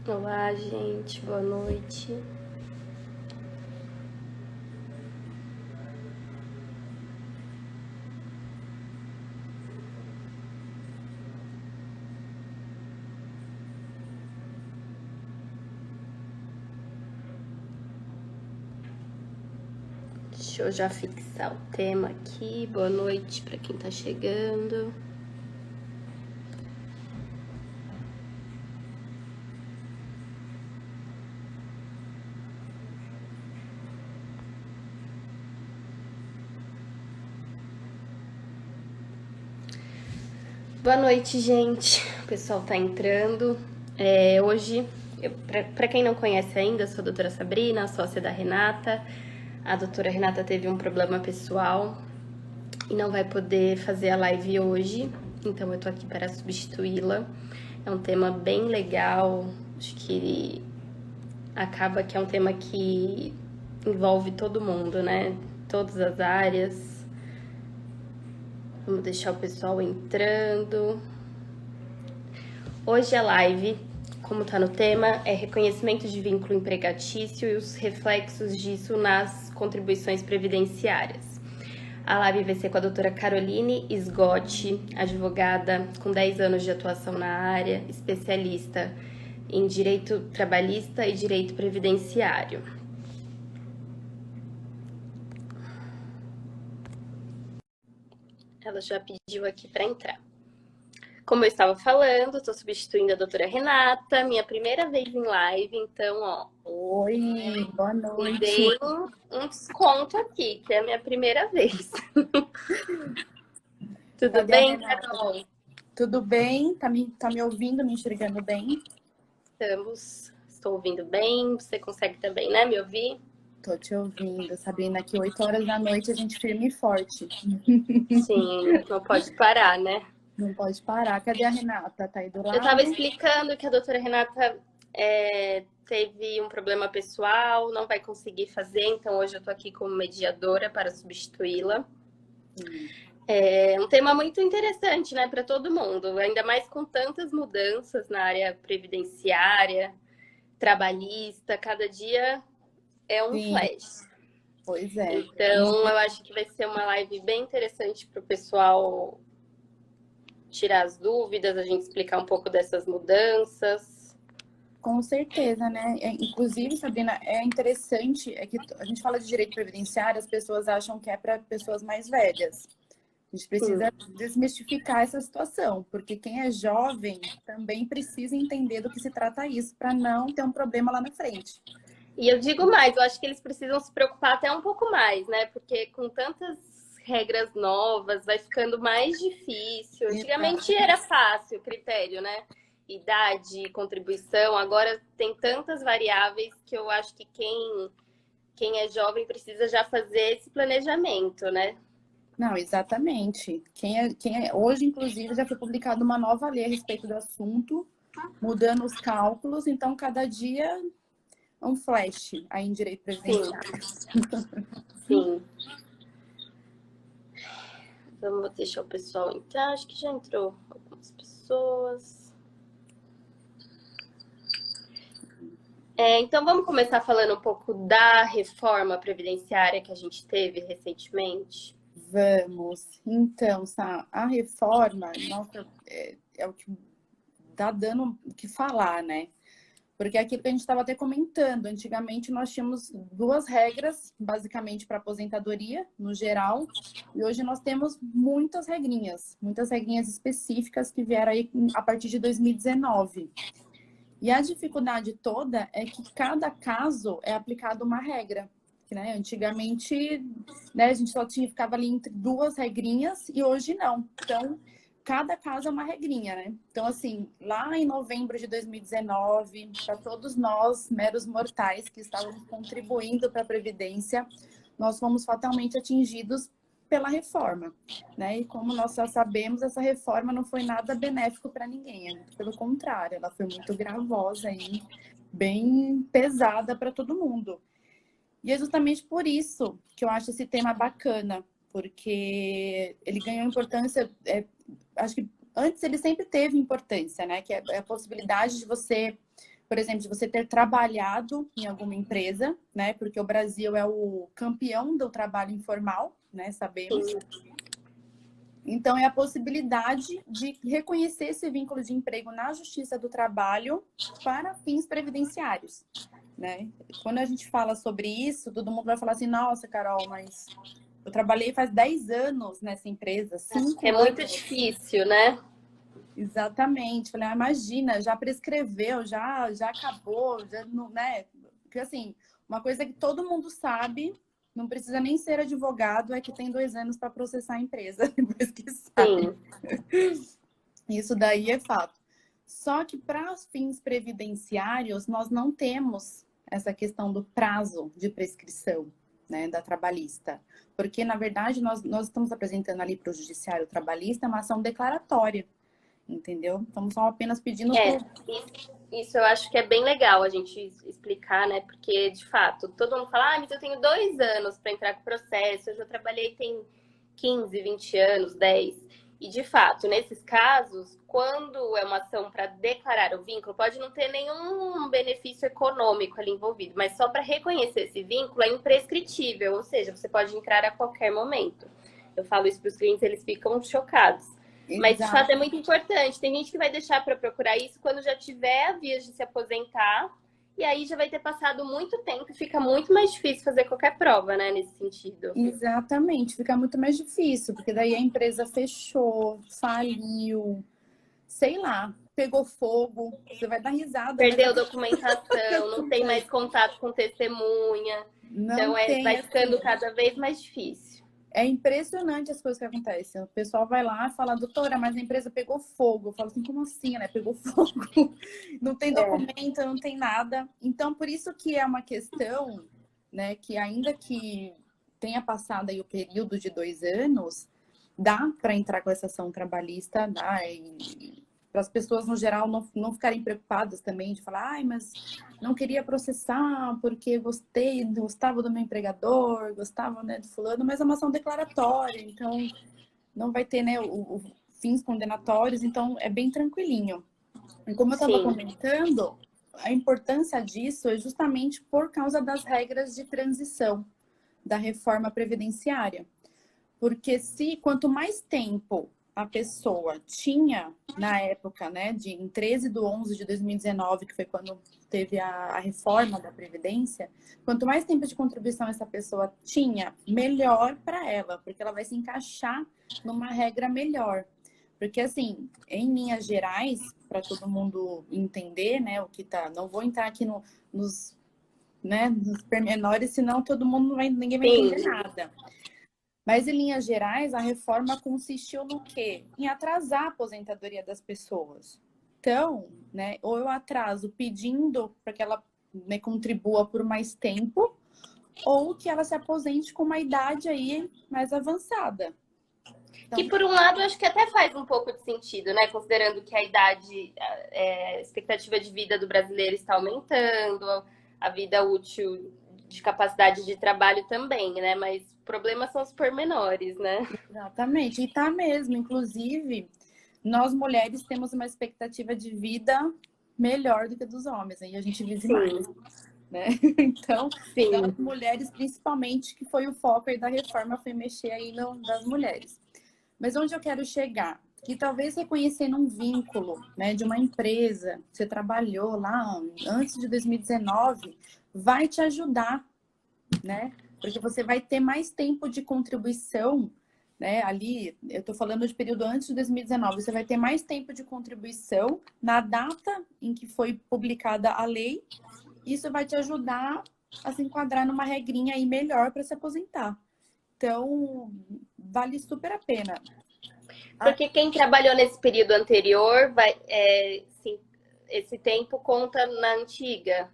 Olá, gente, boa noite. Deixa eu já fixar o tema aqui. Boa noite para quem tá chegando. Boa noite, gente. O pessoal tá entrando. Hoje, para quem não conhece ainda, eu sou a doutora Sabrina, sócia da Renata. A doutora Renata teve um problema pessoal e não vai poder fazer a live hoje, então eu tô aqui para substituí-la. É um tema bem legal, acho que acaba que é um tema que envolve todo mundo, né? Todas as áreas. Vamos deixar o pessoal entrando. Hoje a live, como tá no tema, é reconhecimento de vínculo empregatício e os reflexos disso nas contribuições previdenciárias. A live vai ser com a doutora Caroline Sgotti, advogada com 10 anos de atuação na área, especialista em direito trabalhista e direito previdenciário. Ela já pediu aqui para entrar. Como eu estava falando, estou substituindo a doutora Renata, minha primeira vez em live, então, ó. Oi, boa noite. Me dei um desconto aqui, que é a minha primeira vez. Tudo Cadê bem, Carol? Tudo bem? Tá me ouvindo, me enxergando bem? Estou ouvindo bem, você consegue também, né, me ouvir? Tô te ouvindo, Sabrina, que 8 horas da noite a gente firme e forte. Sim, não pode parar, né? Não pode parar. Cadê a Renata? Tá aí do lado? Eu estava explicando que a doutora Renata teve um problema pessoal, não vai conseguir fazer, então hoje eu estou aqui como mediadora para substituí-la. É um tema muito interessante, né, para todo mundo, ainda mais com tantas mudanças na área previdenciária, trabalhista, cada dia é um Sim, flash. pois é. Então, eu acho que vai ser uma live bem interessante para o pessoal tirar as dúvidas, a gente explicar um pouco dessas mudanças. Com certeza, né? Inclusive, Sabrina, é interessante, é que a gente fala de direito previdenciário, as pessoas acham que é para pessoas mais velhas. A gente precisa desmistificar essa situação, porque quem é jovem também precisa entender do que se trata isso, para não ter um problema lá na frente. E eu digo mais, eu acho que eles precisam se preocupar até um pouco mais, né? Porque com tantas regras novas, vai ficando mais difícil. Antigamente era fácil o critério, né? Idade, contribuição. Agora tem tantas variáveis que eu acho que quem é jovem precisa já fazer esse planejamento, né? Não, exatamente. Hoje, inclusive, já foi publicada uma nova lei a respeito do assunto, mudando os cálculos, então cada dia é um flash aí em direito previdenciário. Sim. Vamos deixar o pessoal entrar. Acho que já entrou algumas pessoas. Então vamos começar falando um pouco da reforma previdenciária que a gente teve recentemente. Vamos. Então, a reforma, nossa, é o que dá dando o que falar, né? Porque é aquilo que a gente estava até comentando. Antigamente nós tínhamos duas regras, basicamente para aposentadoria, no geral, e hoje nós temos muitas regrinhas específicas que vieram aí a partir de 2019. E a dificuldade toda é que cada caso é aplicado uma regra. Né? Antigamente, né, a gente só ficava ali entre duas regrinhas e hoje não. Então, cada caso é uma regrinha, né? Então, assim, lá em novembro de 2019, para todos nós, meros mortais que estávamos contribuindo para a Previdência, nós fomos fatalmente atingidos pela reforma, né? E como nós já sabemos, essa reforma não foi nada benéfico para ninguém, pelo contrário, ela foi muito gravosa e bem pesada para todo mundo. E é justamente por isso que eu acho esse tema bacana, porque ele ganhou importância, acho que antes ele sempre teve importância, né? Que é a possibilidade de você por exemplo, de você ter trabalhado em alguma empresa, né? Porque o Brasil é o campeão do trabalho informal, né? Sabemos. Sim. Então, é a possibilidade de reconhecer esse vínculo de emprego na Justiça do Trabalho para fins previdenciários, né? Quando a gente fala sobre isso, todo mundo vai falar assim, nossa, Carol, mas eu trabalhei faz 10 anos nessa empresa, 5 É muito anos. difícil, né? Exatamente. Falei, imagina, já prescreveu, já acabou, já não, né? Porque assim, uma coisa que todo mundo sabe, não precisa nem ser advogado, é que tem 2 anos para processar a empresa, depois que sai. Sim. Isso daí é fato. Só que para fins previdenciários, nós não temos essa questão do prazo de prescrição, né, da trabalhista. Porque, na verdade, nós estamos apresentando ali para o judiciário trabalhista uma ação declaratória, entendeu? Estamos só apenas pedindo É, isso eu acho que é bem legal a gente explicar, né? Porque, de fato, todo mundo fala, mas eu tenho 2 anos para entrar com o processo, eu já trabalhei tem 15, 20 anos, 10. E, de fato, nesses casos, quando é uma ação para declarar o vínculo, pode não ter nenhum benefício econômico ali envolvido, mas só para reconhecer esse vínculo é imprescritível, ou seja, você pode entrar a qualquer momento. Eu falo isso para os clientes, eles ficam chocados. Mas, de fato, exato. é muito importante. Tem gente que vai deixar para procurar isso quando já tiver a vias de se aposentar. E aí já vai ter passado muito tempo e fica muito mais difícil fazer qualquer prova, né, nesse sentido. Exatamente, fica muito mais difícil, porque daí a empresa fechou, faliu, sei lá, pegou fogo. Você vai dar risada, mas Perdeu documentação, não tem mais contato com testemunha. não Então, tem vai ficando assim. cada vez mais difícil. É impressionante as coisas que acontecem. O pessoal vai lá e fala, doutora, mas a empresa pegou fogo. Eu falo assim, como assim, né? Pegou fogo. Não tem É. documento, não tem nada. Então, por isso que é uma questão, né, que ainda que tenha passado aí o período de 2 anos, dá para entrar com essa ação trabalhista, dá, e para as pessoas, no geral, não ficarem preocupadas também de falar, ai, mas não queria processar porque gostava do meu empregador, gostava, né, do fulano, mas é uma ação declaratória, então não vai ter, né, fins condenatórios, então é bem tranquilinho. E como eu estava Sim. comentando, a importância disso é justamente por causa das regras de transição da reforma previdenciária. Porque se quanto mais tempo a pessoa tinha na época, né, em 13/11/2019, que foi quando teve a reforma da Previdência, quanto mais tempo de contribuição essa pessoa tinha, melhor para ela, porque ela vai se encaixar numa regra melhor. Porque, assim, em linhas gerais, para todo mundo entender, né, o que tá. Não vou entrar aqui nos, né, nos pormenores, senão todo mundo ninguém vai entender Sim. nada. Mas, em linhas gerais, a reforma consistiu no quê? Em atrasar a aposentadoria das pessoas. Então, né, ou eu atraso pedindo para que ela, né, contribua por mais tempo, ou que ela se aposente com uma idade aí mais avançada. Que, Então, por um lado, acho que até faz um pouco de sentido, né? Considerando que a idade, a expectativa de vida do brasileiro está aumentando, a vida útil de capacidade de trabalho também, né? Mas o problema são os pormenores, né? exatamente. E tá mesmo. Inclusive, nós mulheres temos uma expectativa de vida melhor do que a dos homens. Aí a gente vive mais, Sim, né? Então, sim. das mulheres, principalmente, que foi o foco aí da reforma, foi mexer aí das mulheres. Mas onde eu quero chegar? Que talvez reconhecendo um vínculo, né, de uma empresa, que você trabalhou lá antes de 2019, vai te ajudar, né? Porque você vai ter mais tempo de contribuição, né? Ali, eu estou falando de período antes de 2019, você vai ter mais tempo de contribuição na data em que foi publicada a lei. Isso vai te ajudar a se enquadrar numa regrinha aí melhor para se aposentar. Então, vale super a pena. Porque quem trabalhou nesse período anterior vai, sim, esse tempo conta na antiga.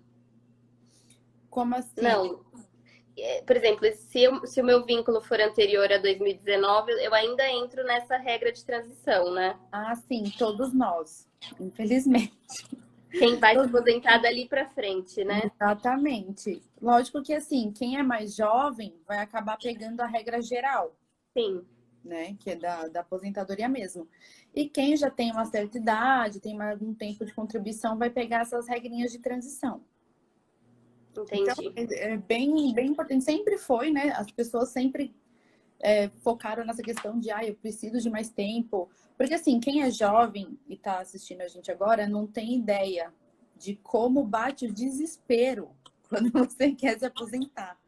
Como assim? Não. Por exemplo, se o meu vínculo for anterior a 2019, eu ainda entro nessa regra de transição, né? Ah, sim, todos nós, infelizmente. Quem vai se aposentar dali para frente, né? Exatamente. Lógico que assim, quem é mais jovem vai acabar pegando a regra geral. Sim. né? Que é da aposentadoria mesmo. E quem já tem uma certa idade, tem mais algum tempo de contribuição, vai pegar essas regrinhas de transição. Então, Entendi. é bem importante. Sempre foi, né? As pessoas sempre focaram nessa questão de, eu preciso de mais tempo. Porque, assim, quem é jovem e está assistindo a gente agora não tem ideia de como bate o desespero quando você quer se aposentar.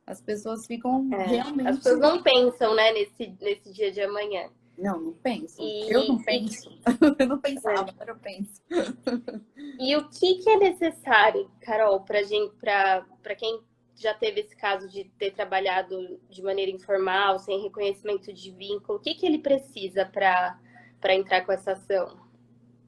As pessoas ficam As realmente... pessoas não pensam, né, nesse dia de amanhã. Não penso. Eu E, não e, penso. Eu não é, pensava, agora eu penso. e o que é necessário, Carol, para quem já teve esse caso de ter trabalhado de maneira informal, sem reconhecimento de vínculo, o que ele precisa para entrar com essa ação?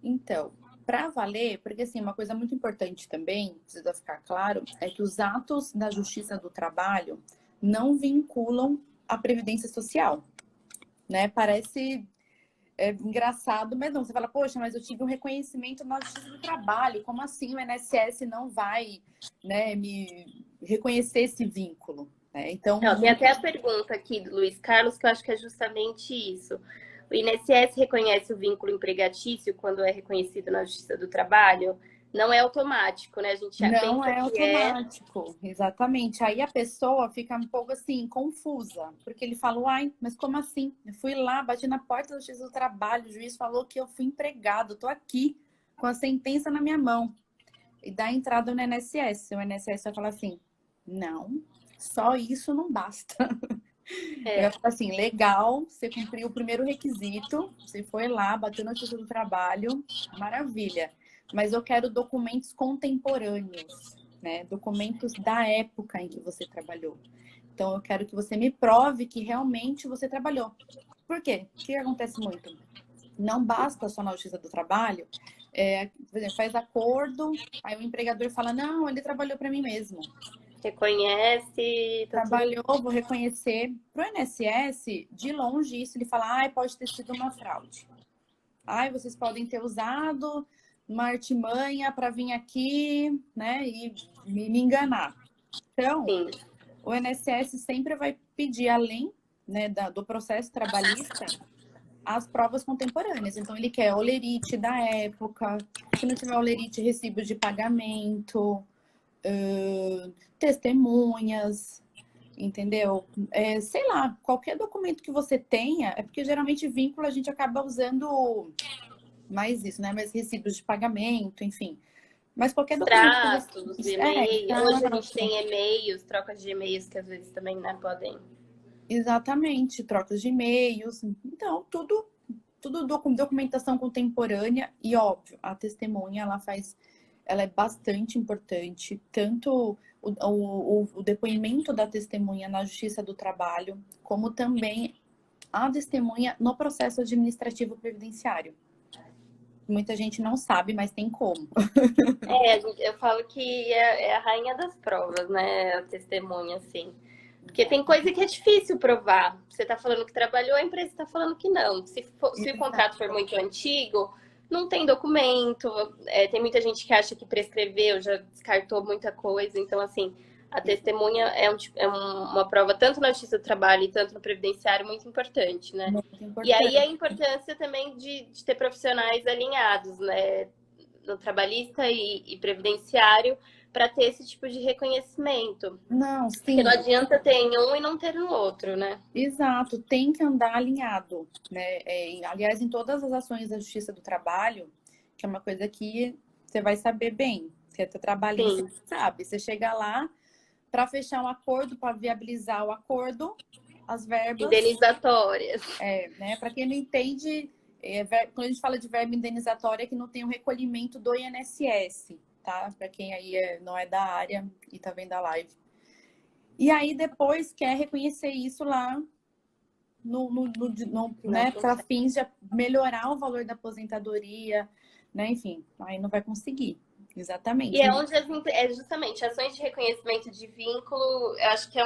Então, para valer, porque assim, uma coisa muito importante também, precisa ficar claro, é que os atos da Justiça do Trabalho não vinculam a Previdência Social, né? Parece engraçado, mas não. Você fala, poxa, mas eu tive um reconhecimento na Justiça do Trabalho, como assim o INSS não vai, né, me reconhecer esse vínculo? Né? Então, Não, tem até a pergunta aqui do Luiz Carlos, que eu acho que é justamente isso. O INSS reconhece o vínculo empregatício quando é reconhecido na Justiça do Trabalho? Não é automático, né? A gente já não pensa é que é. automático, exatamente. Aí a pessoa fica um pouco assim, confusa, porque ele falou, mas como assim? Eu fui lá, bati na porta da Justiça do Trabalho, o juiz falou que eu fui empregado, tô aqui com a sentença na minha mão. E dá entrada no INSS. O INSS vai falar assim, não, só isso não basta. Vai falar assim, legal, você cumpriu o primeiro requisito, você foi lá, bateu na Justiça do Trabalho, maravilha. Mas eu quero documentos contemporâneos, né? Documentos da época em que você trabalhou. Então, eu quero que você me prove que realmente você trabalhou. Por quê? O que acontece muito? Não basta só na Justiça do Trabalho, por exemplo, faz acordo, aí o empregador fala, não, ele trabalhou para mim mesmo. Reconhece, tá tudo. Trabalhou, vou reconhecer. Para o INSS, de longe isso, ele fala, pode ter sido uma fraude. Vocês podem ter usado uma artimanha para vir aqui, né, e me enganar. Então, Sim. o INSS sempre vai pedir, além, né, do processo trabalhista, as provas contemporâneas. Então, ele quer olerite da época, se não tiver olerite, recibo de pagamento, testemunhas, entendeu? Sei lá, qualquer documento que você tenha, é porque geralmente vínculo a gente acaba usando mais isso, né? Mais recibos de pagamento, enfim. Mas qualquer documento que Extratos, você. e-mail. Hoje a gente Exato. tem e-mails, trocas de e-mails que às vezes também, né, podem. Exatamente, trocas de e-mails. Então, tudo documentação contemporânea e, óbvio, a testemunha, ela é bastante importante, tanto o depoimento da testemunha na Justiça do Trabalho, como também a testemunha no processo administrativo previdenciário. Muita gente não sabe, mas tem como. Eu falo que é a rainha das provas, né? A testemunha, assim. Porque tem coisa que é difícil provar. Você tá falando que trabalhou, a empresa tá falando que não. Se o contrato for muito antigo, não tem documento. Tem muita gente que acha que prescreveu, já descartou muita coisa. Então, assim, a testemunha uma prova tanto na Justiça do Trabalho e tanto no Previdenciário muito importante, né? Muito E aí a importante. importância também de ter profissionais alinhados, né? No trabalhista e previdenciário, para ter esse tipo de reconhecimento. Não, Porque não sim, adianta ter em um e não ter no outro, né? exato, tem que andar alinhado, né? Aliás, em todas as ações da Justiça do Trabalho, que é uma coisa que você vai saber bem, você é trabalhista, Sim, você sabe, você chega lá para fechar um acordo, para viabilizar o acordo, as verbas, indenizatórias. né? Para quem não entende, quando a gente fala de verba indenizatória, é que não tem o recolhimento do INSS, tá? Para quem aí não é da área e tá vendo a live. E aí depois quer reconhecer isso lá né, para fins de melhorar o valor da aposentadoria, né? Enfim, aí não vai conseguir. E Exatamente. é onde justamente ações de reconhecimento de vínculo, eu acho que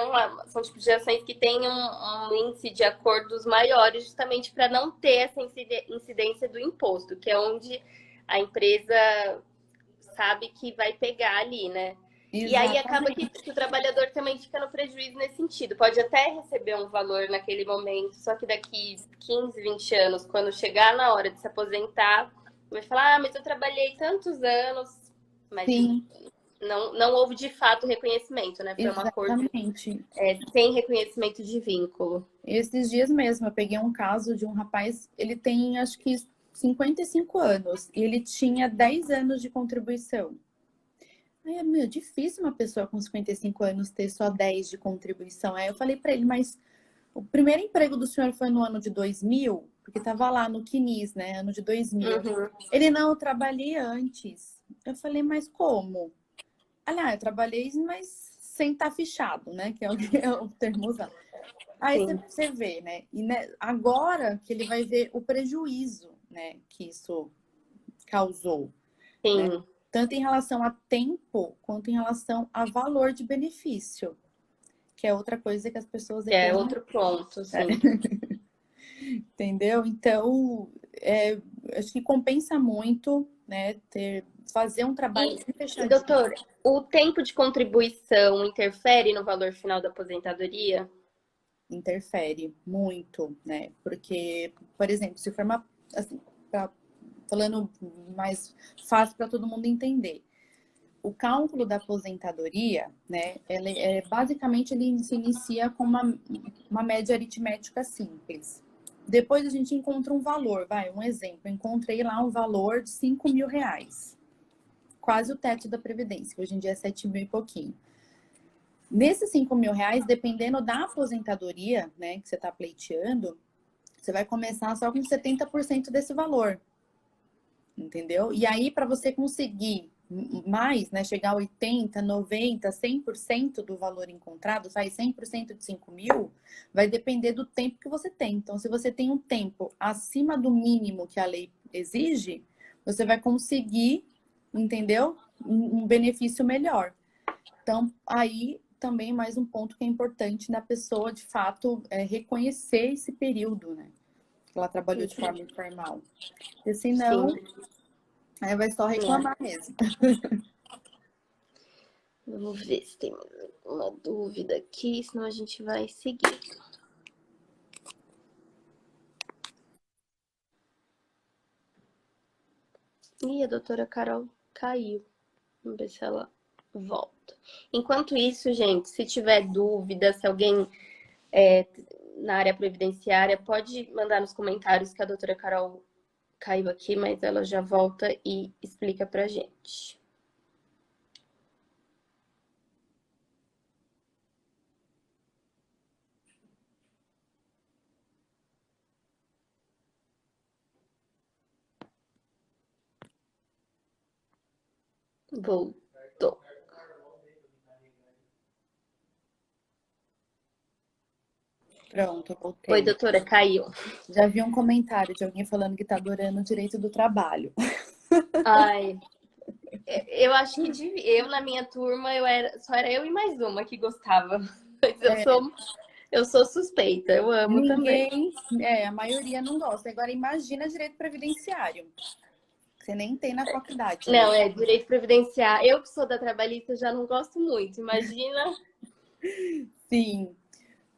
são tipos de ações que têm um índice de acordos maiores, justamente para não ter essa incidência do imposto, que é onde a empresa sabe que vai pegar ali, né? E aí acaba que Exatamente. o trabalhador também fica no prejuízo nesse sentido. Pode até receber um valor naquele momento, só que daqui 15, 20 anos, quando chegar na hora de se aposentar, vai falar, ah, mas eu trabalhei tantos anos, mas Sim, não houve de fato reconhecimento, né? Foi um acordo exatamente. sem reconhecimento de vínculo. Esses dias mesmo, eu peguei um caso de um rapaz, ele tem acho que 55 anos, e ele tinha 10 anos de contribuição. Aí é meio difícil uma pessoa com 55 anos ter só 10 de contribuição. Aí eu falei para ele, mas o primeiro emprego do senhor foi no ano de 2000? Porque estava lá no CNIS, né? Ano de 2000. Uhum. Ele, não, eu trabalhei antes. Eu falei, mas como? Ah, eu trabalhei, mas sem estar fichado, né? Que é o, que é o termo usado. Aí Sim, você vê, né? E né, agora que ele vai ver o prejuízo, né? Que isso causou, né? sim. Tanto em relação a tempo, quanto em relação a valor de benefício, que é outra coisa que as pessoas Que é reclamam, outro ponto, né? sim. Entendeu? Então, acho que compensa muito, né? Fazer um trabalho E, bem fechadinho. doutor, o tempo de contribuição interfere no valor final da aposentadoria? Interfere muito, né? Porque, por exemplo, se for uma, assim, falando mais fácil para todo mundo entender, o cálculo da aposentadoria, né? Basicamente ele se inicia com uma média aritmética simples. Depois a gente encontra um valor, um exemplo, eu encontrei lá um valor de 5.000 reais, quase o teto da Previdência, que hoje em dia é 7 mil e pouquinho. Nesses 5.000 reais, dependendo da aposentadoria, né, que você está pleiteando, você vai começar só com 70% desse valor, entendeu? E aí, para você conseguir mais, né, chegar a 80, 90, 100% do valor encontrado, sai 100% de 5.000, vai depender do tempo que você tem. Então, se você tem um tempo acima do mínimo que a lei exige, você vai conseguir, entendeu? Um benefício melhor. Então, aí também mais um ponto que é importante da pessoa, de fato, reconhecer esse período, né? Que ela trabalhou de forma informal. Porque Sim. senão, aí vai só reclamar É. mesmo. Vamos ver se tem uma dúvida aqui, senão a gente vai seguir. Ih, a doutora Carol caiu. Vamos ver se ela volta. Enquanto isso, gente, se tiver dúvida, se alguém é, na área previdenciária, pode mandar nos comentários que a doutora Carol caiu aqui, mas ela já volta e explica pra gente. Voltou. Pronto, eu Oi, voltei. doutora, caiu. Já vi um comentário de alguém falando que tá adorando o direito do trabalho. Ai, eu acho que eu na minha turma só era eu e mais uma que gostava. Mas É, eu sou suspeita, eu amo também. ninguém, a maioria não gosta. Agora imagina direito previdenciário, que você nem tem na faculdade, né? Não, é direito previdenciário. Eu que sou da trabalhista já não gosto muito. Imagina. Sim,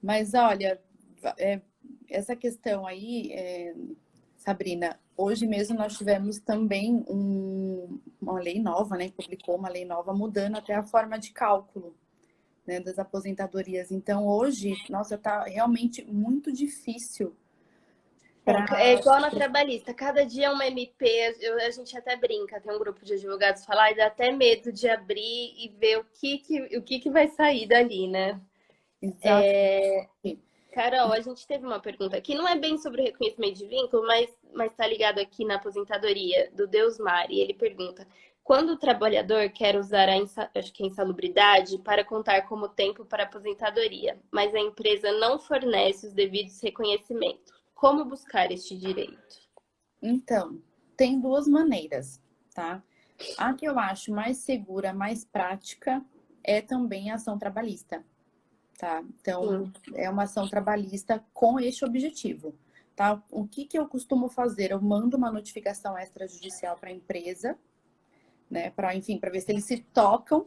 mas olha, é, essa questão aí, Sabrina, hoje mesmo nós tivemos também uma lei nova, né? Publicou uma lei nova mudando até a forma de cálculo, né, das aposentadorias. Então, hoje, nossa, tá realmente muito difícil É para. igual na trabalhista, cada dia é uma MP, a gente até brinca, tem um grupo de advogados falar e dá até medo de abrir e ver o que vai sair dali, né? Exato. Carol, a gente teve uma pergunta que não é bem sobre o reconhecimento de vínculo, mas está ligado aqui na aposentadoria do Deusmar. E ele pergunta: quando o trabalhador quer usar acho que é insalubridade para contar como tempo para aposentadoria, mas a empresa não fornece os devidos reconhecimentos, como buscar este direito? Então, tem duas maneiras, tá? A que eu acho mais segura, mais prática, é também a ação trabalhista, tá? Então, Sim, é uma ação trabalhista com este objetivo, tá? O que que eu costumo fazer? Eu mando uma notificação extrajudicial para a empresa, né? Para, enfim, para ver se eles se tocam,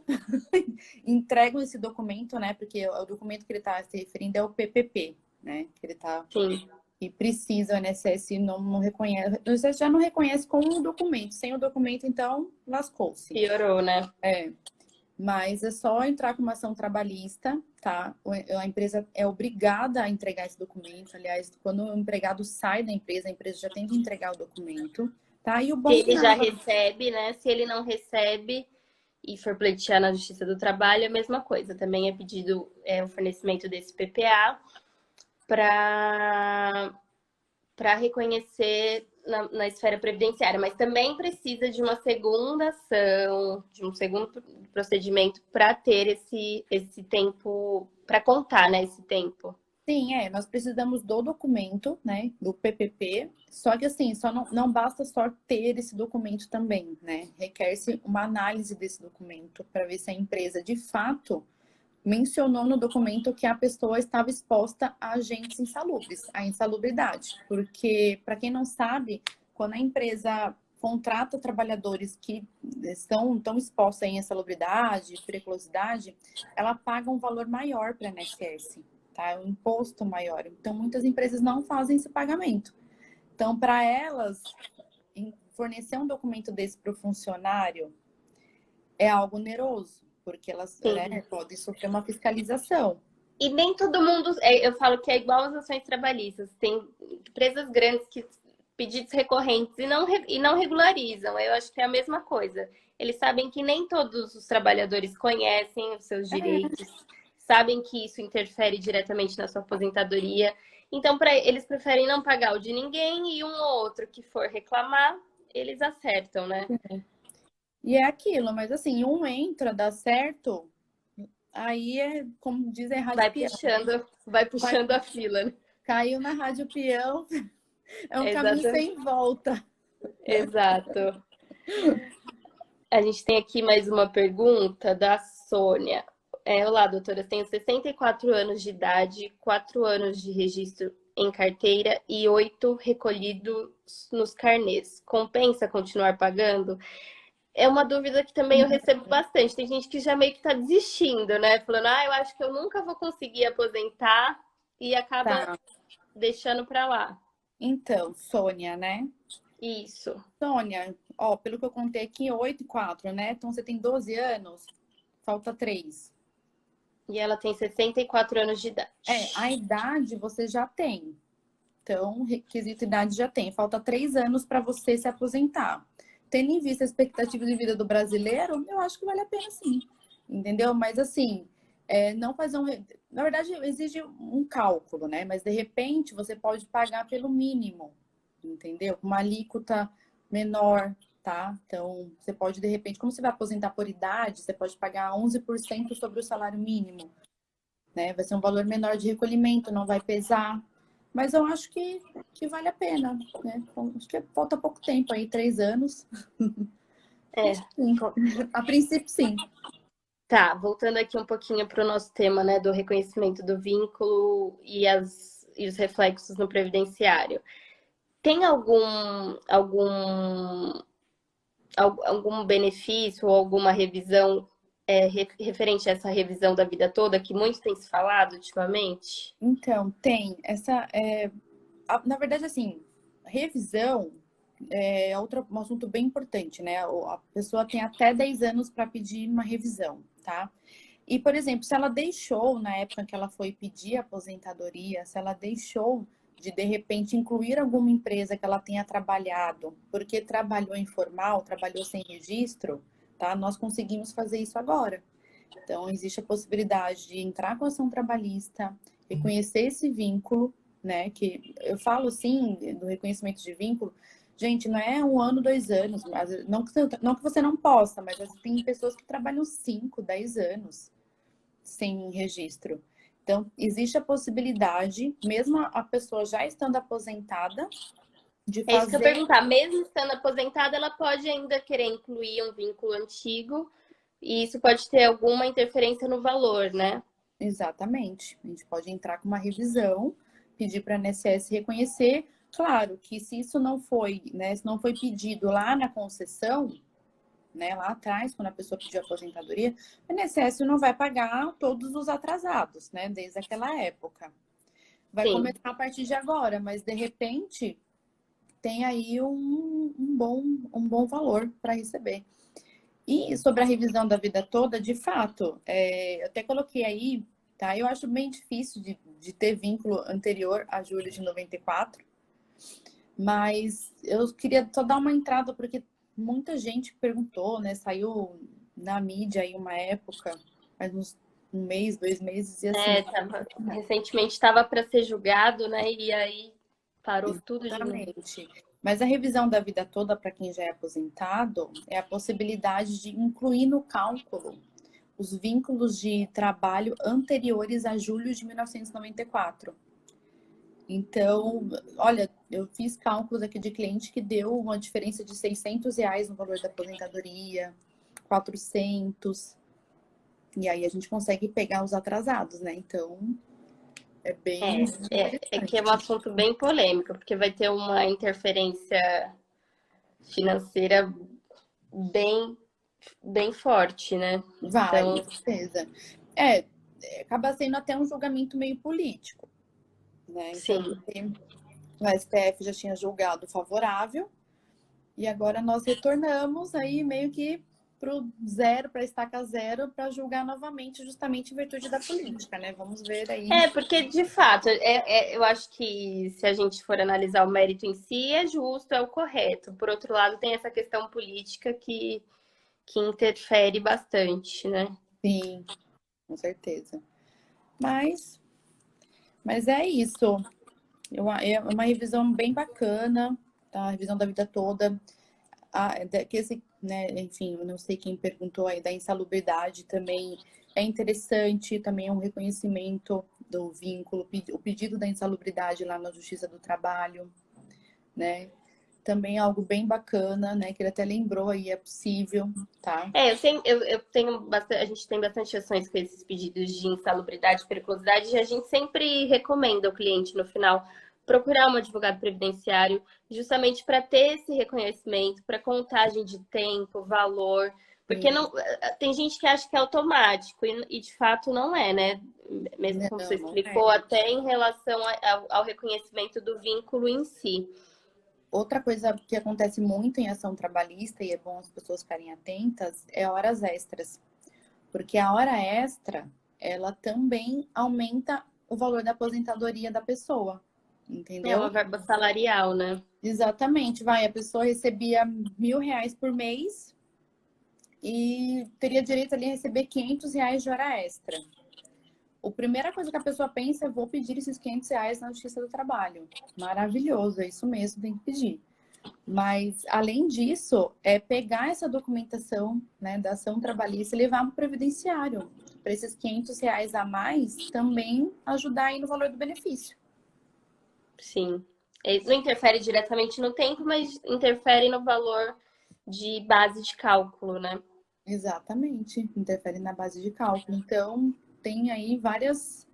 entregam esse documento, né? Porque o documento que ele está se referindo é o PPP, né? Que ele está Sim. e precisa, o INSS não reconhece, o INSS já não reconhece com o documento, sem o documento, então, lascou-se. Piorou, né? Mas é só entrar com uma ação trabalhista, tá? A empresa é obrigada a entregar esse documento. Aliás, quando o empregado sai da empresa, a empresa já tem que entregar o documento, tá? E o Se bom que ele já nada. recebe, né? Se ele não recebe e for pleitear na Justiça do Trabalho, é a mesma coisa. Também é pedido o fornecimento desse PPA para reconhecer na esfera previdenciária, mas também precisa de uma segunda ação, de um segundo procedimento para ter esse tempo, para contar, né, esse tempo. Sim, nós precisamos do documento, né, do PPP, só que assim, só não basta só ter esse documento também, né, requer-se uma análise desse documento para ver se a empresa, de fato, mencionou no documento que a pessoa estava exposta a agentes insalubres, a insalubridade, porque, para quem não sabe, quando a empresa contrata trabalhadores que estão expostos à insalubridade, periculosidade, ela paga um valor maior para a INSS, tá? Um imposto maior. Então, muitas empresas não fazem esse pagamento. Então, para elas, fornecer um documento desse para o funcionário é algo oneroso, porque elas, né, podem sofrer uma fiscalização. E nem todo mundo, eu falo que é igual às ações trabalhistas. Tem empresas grandes que pedidos recorrentes e não regularizam. Eu acho que é a mesma coisa. Eles sabem que nem todos os trabalhadores conhecem os seus direitos, sabem que isso interfere diretamente na sua aposentadoria. Então, eles preferem não pagar o de ninguém e um ou outro que for reclamar, eles acertam, né? E é aquilo, mas assim, um entra, dá certo, aí é, como diz, é rádio peão. Vai puxando a fila, né? Caiu na rádio peão, é um caminho Exato. sem volta. Exato. A gente tem aqui mais uma pergunta da Sônia. Olá, doutora, tenho 64 anos de idade, 4 anos de registro em carteira e 8 recolhidos nos carnês. Compensa continuar pagando? É uma dúvida que também eu recebo bastante. Tem gente que já meio que está desistindo, né? Falando, eu acho que eu nunca vou conseguir aposentar e acaba deixando para lá. Então, Sônia, né? Isso. Sônia, ó, pelo que eu contei aqui, 8 e 4, né? Então você tem 12 anos, falta 3. E ela tem 64 anos de idade. A idade você já tem. Então, requisito idade já tem. Falta 3 anos para você se aposentar. Tendo em vista a expectativa de vida do brasileiro, eu acho que vale a pena sim. Entendeu? Mas assim, não fazer um. Na verdade, exige um cálculo, né? Mas de repente você pode pagar pelo mínimo, entendeu? Uma alíquota menor, tá? Então, você pode, de repente, como você vai aposentar por idade, você pode pagar 11% sobre o salário mínimo, né? Vai ser um valor menor de recolhimento, não vai pesar. Mas eu acho que vale a pena, né? Acho que falta pouco tempo aí, 3 anos. Sim. A princípio, sim. Tá, voltando aqui um pouquinho para o nosso tema, né, do reconhecimento do vínculo e os reflexos no previdenciário. Tem algum benefício ou alguma revisão referente a essa revisão da vida toda que muito tem se falado ultimamente? Então, tem essa. Na verdade, assim, revisão é um assunto bem importante, né? A pessoa tem até 10 anos para pedir uma revisão, tá? E, por exemplo, se ela deixou, na época que ela foi pedir aposentadoria, se ela deixou de repente, incluir alguma empresa que ela tenha trabalhado, porque trabalhou informal, trabalhou sem registro, tá? Nós conseguimos fazer isso agora. Então, existe a possibilidade de entrar com ação trabalhista, reconhecer esse vínculo, né? Que eu falo, assim, do reconhecimento de vínculo, gente, não é 1 ano, 2 anos, mas não que você não possa, mas tem pessoas que trabalham 5, 10 anos sem registro. Então, existe a possibilidade, mesmo a pessoa já estando aposentada, de É isso que eu ia fazer. perguntar. Mesmo estando aposentada, ela pode ainda querer incluir um vínculo antigo e isso pode ter alguma interferência no valor, né? Exatamente. A gente pode entrar com uma revisão, pedir para a INSS reconhecer. Claro que se isso não foi, né, se não foi pedido lá na concessão, né? Lá atrás, quando a pessoa pediu aposentadoria, o INSS não vai pagar todos os atrasados, né? Desde aquela época. Vai Sim. começar a partir de agora, mas de repente tem aí um bom valor para receber. E sobre a revisão da vida toda, de fato, eu até coloquei aí, tá? Eu acho bem difícil de ter vínculo anterior a julho de 94, mas eu queria só dar uma entrada, porque muita gente perguntou, né? Saiu na mídia aí uma época, faz um mês, 2 meses, e assim. Recentemente estava para ser julgado, né? E aí parou tudo de novo. Exatamente. Mas a revisão da vida toda, para quem já é aposentado, é a possibilidade de incluir no cálculo os vínculos de trabalho anteriores a julho de 1994. Então, olha, eu fiz cálculos aqui de cliente que deu uma diferença de R$ 600 no valor da aposentadoria, 400. E aí a gente consegue pegar os atrasados, né? Então, é bem É que é um interessante. assunto bem polêmico, porque vai ter uma interferência financeira bem, bem forte, né? Vai, Então, com certeza. Acaba sendo até um julgamento meio político, né? Então, sim. porque o STF já tinha julgado favorável e agora nós retornamos aí meio que para o zero, para a estaca zero, para julgar novamente, justamente em virtude da política, né? Vamos ver aí. Porque de fato, eu acho que se a gente for analisar o mérito em si, é justo, é o correto. Por outro lado, tem essa questão política que interfere bastante, né? Sim, com certeza. Mas, mas é isso. É uma revisão bem bacana, tá? A revisão da vida toda. Né, enfim, eu não sei quem perguntou aí da insalubridade também é interessante, também é um reconhecimento do vínculo, o pedido da insalubridade lá na Justiça do Trabalho, né? Também é algo bem bacana, né? Que ele até lembrou aí, é possível, tá? Eu tenho bastante, a gente tem bastante ações com esses pedidos de insalubridade e periculosidade e a gente sempre recomenda ao cliente no final procurar um advogado previdenciário justamente para ter esse reconhecimento, para contagem de tempo, valor, porque Sim. não tem gente que acha que é automático e de fato não é, né? Mesmo como você Não, não explicou, é. até em relação ao reconhecimento do vínculo em si. Outra coisa que acontece muito em ação trabalhista, e é bom as pessoas ficarem atentas, é horas extras. Porque a hora extra, ela também aumenta o valor da aposentadoria da pessoa, É uma entendeu? verba salarial, né? Exatamente, a pessoa recebia R$ 1.000 por mês e teria direito ali a receber R$ 500 de hora extra. A primeira coisa que a pessoa pensa é: vou pedir esses R$ 500 na Justiça do Trabalho. Maravilhoso, é isso mesmo, tem que pedir. Mas, além disso, é pegar essa documentação, né, da ação trabalhista e levar para o previdenciário. Para esses R$ 500 a mais também ajudar aí no valor do benefício. Sim. Não interfere diretamente no tempo, mas interfere no valor de base de cálculo, né? Exatamente, interfere na base de cálculo. Então, tem aí várias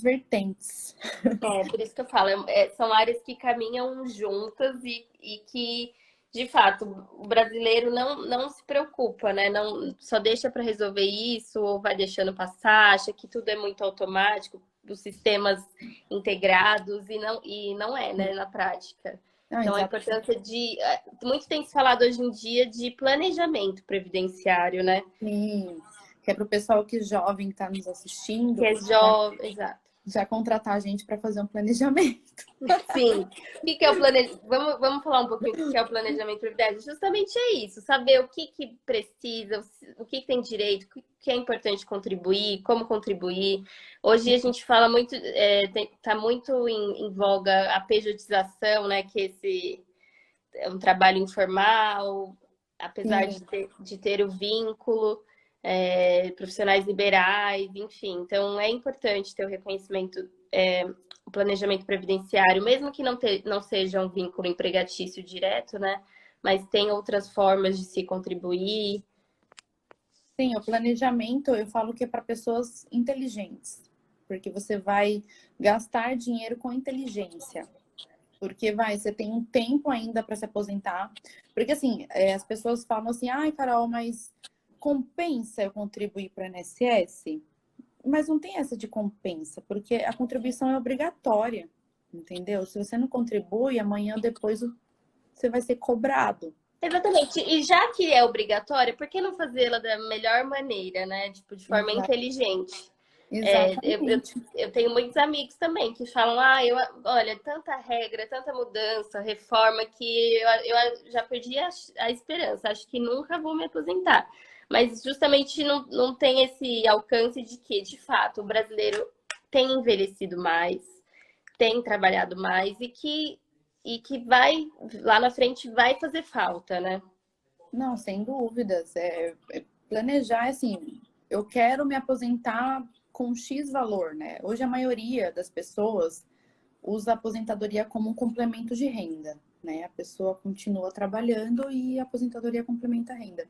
vertentes. Por isso que eu falo, são áreas que caminham juntas e que, de fato, o brasileiro não se preocupa, né? Não, só deixa para resolver isso ou vai deixando passar, acha que tudo é muito automático, os sistemas integrados e não é, né, na prática. Ah, Então, a exatamente. importância de. Muito tem se falado hoje em dia de planejamento previdenciário, né? Que é para o pessoal que é jovem está nos Que assistindo, é jovem, exato. já contratar a gente para fazer um planejamento. Sim. O que é o planejamento? Vamos falar um pouquinho do que é o planejamento previdenciário. Justamente é isso, saber o que precisa, o que tem direito, o que é importante contribuir, como contribuir. Hoje a gente fala muito, está muito em voga a pejotização, né? Que esse é um trabalho informal, apesar Sim, de ter o vínculo, profissionais liberais, enfim. Então é importante ter o reconhecimento, o planejamento previdenciário, mesmo que não seja um vínculo empregatício direto, né? Mas tem outras formas de se contribuir. sim, o planejamento eu falo que é para pessoas inteligentes, porque você vai gastar dinheiro com inteligência. Porque você tem um tempo ainda para se aposentar. Porque assim, as pessoas falam assim, ai, Carol, mas compensa eu contribuir para o INSS? Mas não tem essa de compensa, porque a contribuição é obrigatória, entendeu? Se você não contribui, amanhã ou depois você vai ser cobrado. Exatamente. E já que é obrigatória, por que não fazê-la da melhor maneira, né? Tipo, de forma inteligente? Exatamente. Eu tenho muitos amigos também que falam, olha, tanta regra, tanta mudança, reforma, que eu já perdi a esperança, acho que nunca vou me aposentar. Mas justamente não tem esse alcance de que, de fato, o brasileiro tem envelhecido mais, tem trabalhado mais e que vai, lá na frente, vai fazer falta, né? Não, sem dúvidas. Planejar, assim, eu quero me aposentar com X valor, né? Hoje a maioria das pessoas usa a aposentadoria como um complemento de renda, né? A pessoa continua trabalhando e a aposentadoria complementa a renda.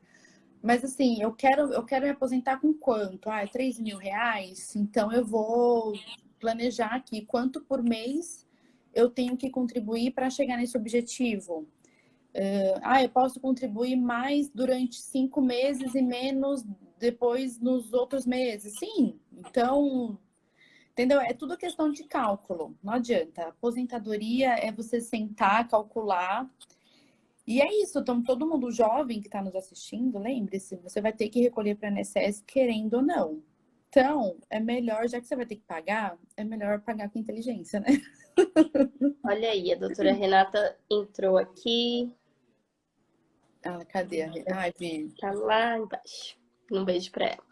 Mas assim, eu quero me aposentar com quanto? Ah, é R$ 3.000? Então eu vou planejar aqui quanto por mês eu tenho que contribuir para chegar nesse objetivo. Eu posso contribuir mais durante 5 meses e menos depois nos outros meses. Sim, então, entendeu? É tudo questão de cálculo, não adianta. Aposentadoria é você sentar, calcular. E é isso, então todo mundo jovem que está nos assistindo, lembre-se, você vai ter que recolher para a INSS querendo ou não. Então, é melhor, já que você vai ter que pagar, é melhor pagar com inteligência, né? Olha aí, a doutora Renata entrou aqui, Ah, cadê a... Ai, Vi. tá lá embaixo. Um beijo para ela.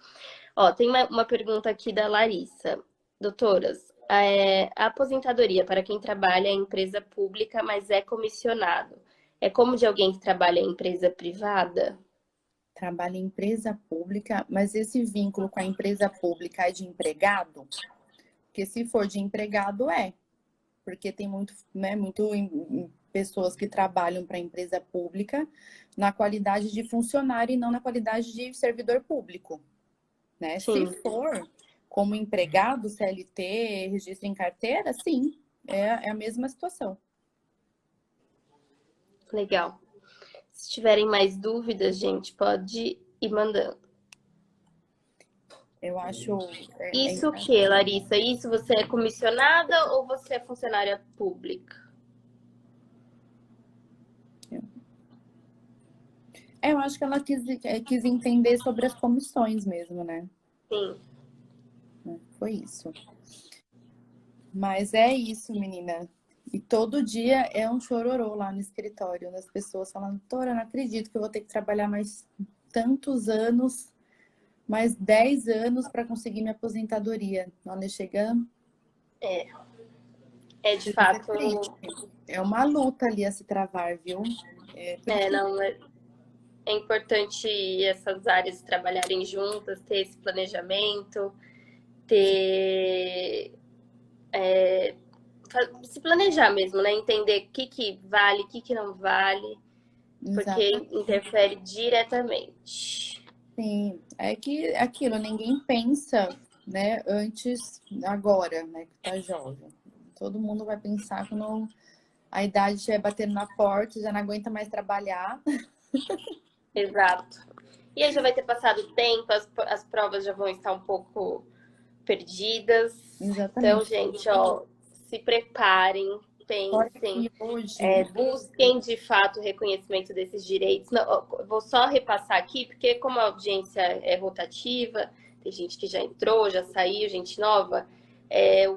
Ó, tem uma pergunta aqui da Larissa. Doutoras, a aposentadoria para quem trabalha em empresa pública, mas é comissionado, é como de alguém que trabalha em empresa privada? Trabalha em empresa pública, mas esse vínculo com a empresa pública é de empregado? Porque se for de empregado, porque tem muito, né, pessoas que trabalham para a empresa pública na qualidade de funcionário e não na qualidade de servidor público, né? Se Sim, for como empregado, CLT, registro em carteira, sim, é a mesma situação. legal. Se tiverem mais dúvidas, gente, pode ir mandando. Eu acho. Isso o que, Larissa? Isso você é comissionada ou você é funcionária pública? Eu acho que ela quis entender sobre as comissões mesmo, né? Sim. Foi isso. Mas é isso, menina. E todo dia é um chororô lá no escritório, das pessoas falando, Tora, não acredito que eu vou ter que trabalhar mais tantos anos, mais 10 anos para conseguir minha aposentadoria. Olha, chegando. É de Chega a ser fato. triste. É uma luta ali a se travar, viu? Por isso que Não, é importante essas áreas trabalharem juntas, ter esse planejamento, ter. Se planejar mesmo, né? Entender o que vale, o que não vale, porque exatamente. interfere diretamente. Sim, é que aquilo, ninguém pensa, né, antes, agora, né, que tá jovem. Todo mundo vai pensar quando a idade estiver batendo na porta, já não aguenta mais trabalhar. Exato. E aí já vai ter passado o tempo, as provas já vão estar um pouco perdidas. Então, Exatamente. gente, ó, se preparem, Olha pensem, que hoje, busquem de fato o reconhecimento desses direitos. Não, ó, vou só repassar aqui, porque como a audiência é rotativa, tem gente que já entrou, já saiu, gente nova.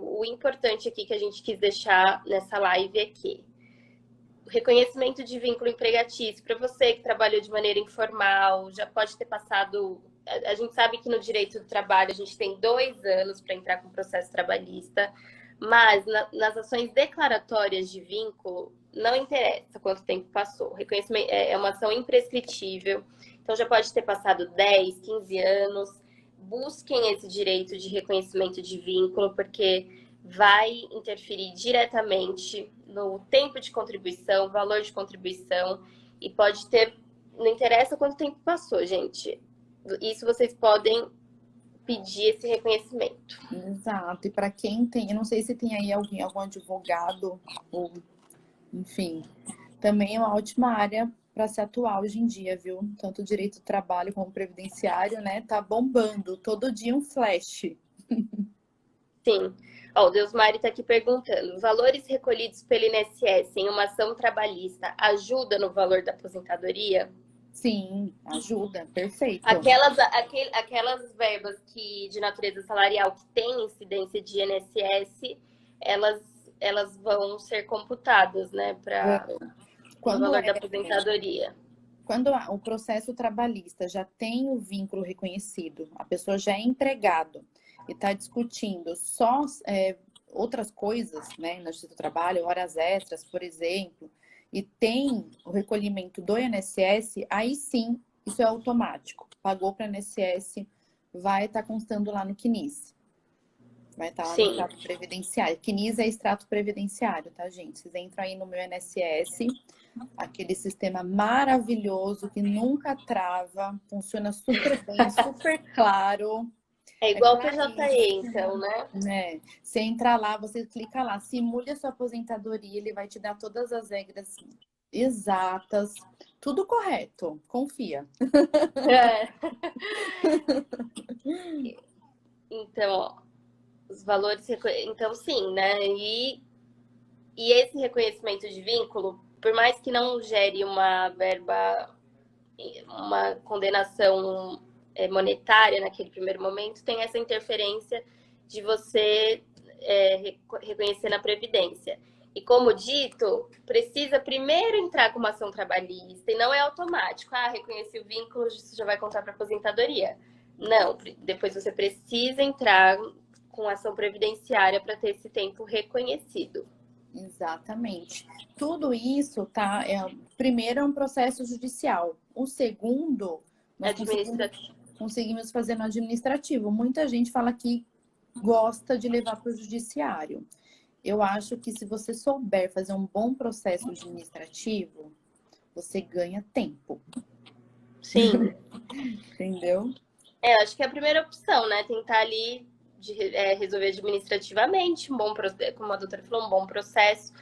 O importante aqui que a gente quis deixar nessa live aqui. O reconhecimento de vínculo empregatício para você que trabalhou de maneira informal, já pode ter passado. A gente sabe que no direito do trabalho a gente tem 2 anos para entrar com o processo trabalhista, mas nas ações declaratórias de vínculo, não interessa quanto tempo passou. O reconhecimento é uma ação imprescritível, então já pode ter passado 10, 15 anos. Busquem esse direito de reconhecimento de vínculo, porque vai interferir diretamente no tempo de contribuição, valor de contribuição, e pode ter. Não interessa quanto tempo passou, gente. Isso vocês podem pedir esse reconhecimento. exato. E para quem tem, eu não sei se tem aí algum advogado ou enfim, também é uma ótima área para se atuar hoje em dia, viu? Tanto direito do trabalho como previdenciário, né? Tá bombando, todo dia um flash. Sim. Ó, o Deusmari está aqui perguntando: valores recolhidos pelo INSS em uma ação trabalhista ajuda no valor da aposentadoria? Sim, ajuda, perfeito. Aquelas verbas que, de natureza salarial que têm incidência de INSS, elas vão ser computadas, né, no Quando valor é da aposentadoria. Quando o processo trabalhista já tem o vínculo reconhecido, a pessoa já é empregado e está discutindo só outras coisas, né, na justiça do trabalho, horas extras, por exemplo, e tem o recolhimento do INSS, aí sim, isso é automático. Pagou para o INSS, vai estar constando lá no CNIS. Vai estar lá no Sim. extrato previdenciário. CNIS é extrato previdenciário, tá, gente? Vocês entram aí no meu INSS, aquele sistema maravilhoso que nunca trava, funciona super bem, super claro. É É igual o PJE, então, claríssimo, né? né? Você entra lá, você clica lá, simule a sua aposentadoria, ele vai te dar todas as regras exatas, tudo correto, confia. É. Então, ó, os valores. Então, sim, né? E esse reconhecimento de vínculo, por mais que não gere uma verba, uma condenação monetária naquele primeiro momento, tem essa interferência de você reconhecer na Previdência. E como dito, precisa primeiro entrar com uma ação trabalhista e não é automático. Ah, reconheci o vínculo, isso já vai contar para aposentadoria. Não, depois você precisa entrar com ação previdenciária para ter esse tempo reconhecido. Exatamente. Tudo isso tá. Primeiro é um processo judicial. O segundo, nós Administrativo. conseguimos fazer no administrativo. Muita gente fala que gosta de levar para o judiciário. Eu acho que se você souber fazer um bom processo administrativo, você ganha tempo. Sim. Entendeu? Acho que é a primeira opção, né? Tentar ali resolver administrativamente, como a doutora falou, um bom processo.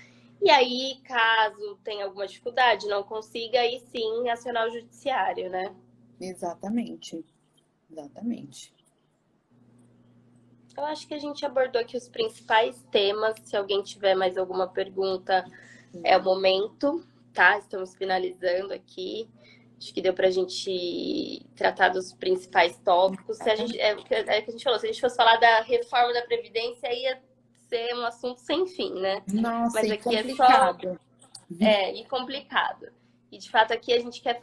E aí, caso tenha alguma dificuldade, não consiga, aí sim acionar o judiciário, né? Exatamente. Exatamente. Eu acho que a gente abordou aqui os principais temas. Se alguém tiver mais alguma pergunta, é o momento, tá? Estamos finalizando aqui. Acho que deu para a gente tratar dos principais tópicos. Se a gente, o que a gente falou, se a gente fosse falar da reforma da Previdência, ia ser um assunto sem fim, né? Nossa, Mas e aqui é só. complicado. E complicado. E de fato, aqui a gente quer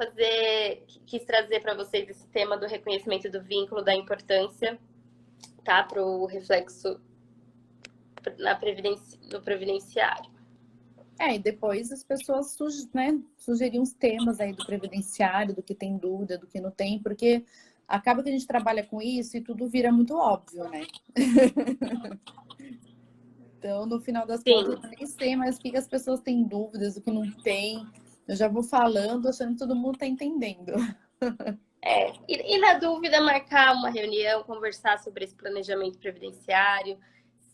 quis trazer para vocês esse tema do reconhecimento do vínculo, da importância, tá? Para o reflexo no previdenciário. E depois as pessoas né, sugeriam os temas aí do previdenciário, do que tem dúvida, do que não tem, porque acaba que a gente trabalha com isso e tudo vira muito óbvio, né? Então, no final das contas, Sim. eu nem sei mais o que as pessoas têm dúvidas, o que não tem. Eu já vou falando, achando que todo mundo está entendendo. E na dúvida, marcar uma reunião, conversar sobre esse planejamento previdenciário,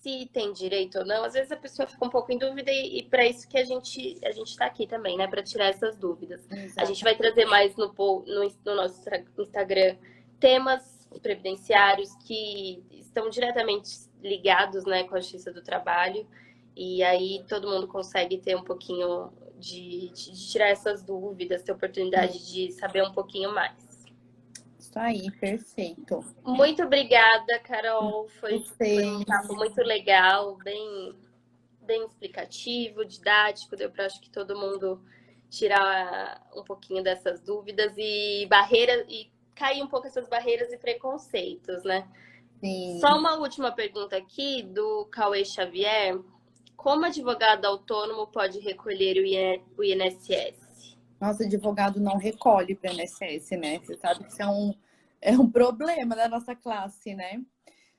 se tem direito ou não. Às vezes a pessoa fica um pouco em dúvida e para isso que a gente está aqui também, né? Para tirar essas dúvidas. Exato. A gente vai trazer mais no nosso Instagram temas previdenciários que estão diretamente ligados, né, com a Justiça do Trabalho. E aí todo mundo consegue ter um pouquinho de tirar essas dúvidas, ter oportunidade de saber um pouquinho mais. Isso aí, perfeito. Muito obrigada, Carol. Foi um papo Vocês. muito legal, bem explicativo, didático. Deu para acho que todo mundo tirar um pouquinho dessas dúvidas e barreiras e cair um pouco essas barreiras e preconceitos, né? Sim. Só uma última pergunta aqui do Cauê Xavier. Como advogado autônomo pode recolher o INSS? Nosso advogado não recolhe para o INSS, né? Você sabe que isso é um problema da nossa classe, né?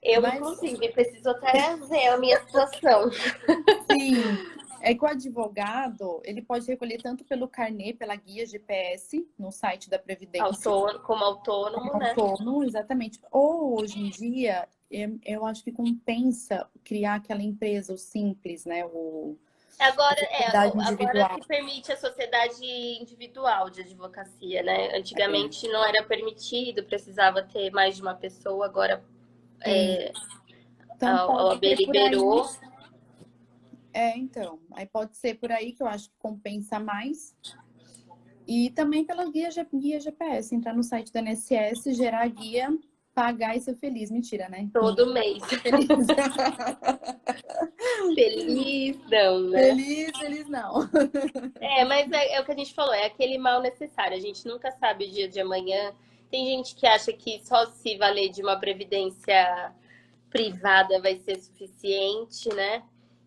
Eu, Mas, inclusive, preciso trazer a minha situação. sim, é que o advogado, ele pode recolher tanto pelo carnê, pela guia GPS, no site da Previdência, Como autônomo, como né? autônomo, exatamente. Ou, hoje em dia, eu acho que compensa criar aquela empresa, o Simples, né? Sociedade Agora individual. se permite a sociedade individual de advocacia, né? Antigamente não era permitido, precisava ter mais de uma pessoa, agora Sim. Então a pode OAB ser por aí. liberou. Então. Aí pode ser por aí que eu acho que compensa mais. E também pela guia GPS, entrar no site do INSS, gerar a guia, pagar e ser feliz. Mentira, né? Todo mês. Feliz. Feliz, não, né? Feliz não. Mas é o que a gente falou, é aquele mal necessário. A gente nunca sabe o dia de amanhã. Tem gente que acha que só se valer de uma previdência privada vai ser suficiente, né?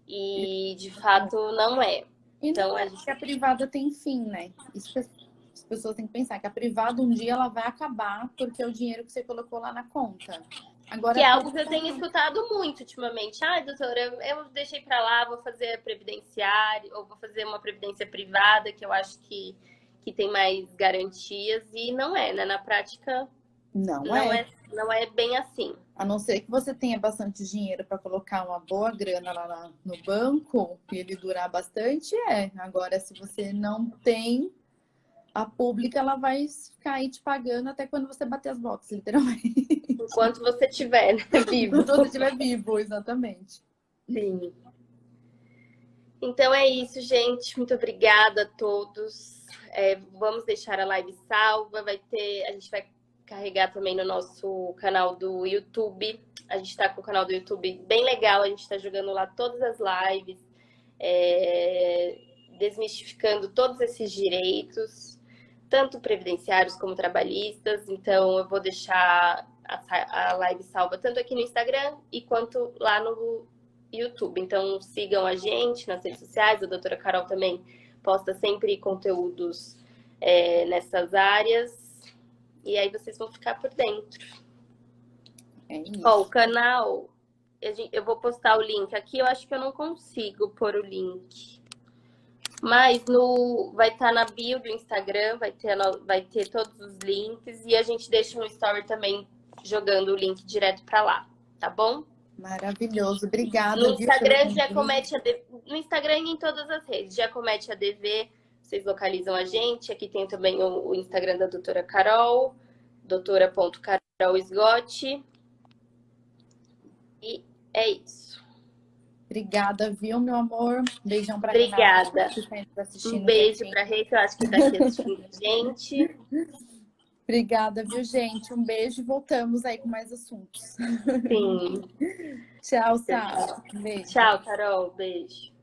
E de fato não é. E Então não é porque a privada tem fim, né? Isso que as pessoas têm que pensar, que a privada um dia ela vai acabar porque é o dinheiro que você colocou lá na conta. que Agora, é algo que eu tenho escutado muito ultimamente. Ai, doutora, eu deixei para lá, vou fazer a previdenciária, ou vou fazer uma previdência privada, que eu acho que tem mais garantias, e não é, né? Na prática, não é bem assim. A não ser que você tenha bastante dinheiro para colocar uma boa grana lá no banco e ele durar bastante, é. Agora, se você não tem, a pública ela vai ficar aí te pagando até quando você bater as botas, literalmente. Enquanto você estiver, né, vivo. Enquanto você estiver vivo, exatamente. Sim. Então é isso, gente. Muito obrigada a todos. Vamos deixar a live salva. A gente vai carregar também no nosso canal do YouTube. A gente está com o canal do YouTube bem legal. A gente está jogando lá todas as lives, desmistificando todos esses direitos, tanto previdenciários como trabalhistas. Então eu vou deixar a live salva tanto aqui no Instagram e quanto lá no YouTube. Então sigam a gente nas redes sociais. A doutora Carol também posta sempre conteúdos nessas áreas. E aí vocês vão ficar por dentro. É isso. O canal, eu vou postar o link aqui. Eu acho que eu não consigo pôr o link. Mas vai estar na bio do Instagram, vai ter todos os links. E a gente deixa um story também jogando o link direto para lá, tá bom? Maravilhoso, obrigada. No Instagram, no Instagram e em todas as redes, Giacometti ADV, vocês localizam a gente. Aqui tem também o Instagram da doutora Carol, doutora.carolesgotti. E é isso. Obrigada, viu, meu amor? Beijão pra Obrigada. Renata. Um beijo pra Rei, que eu acho que tá aqui assistindo a gente. Obrigada, viu, gente? Um beijo e voltamos aí com mais assuntos. Sim. Tchau, Sá. Beijo. Tchau, Carol. Beijo.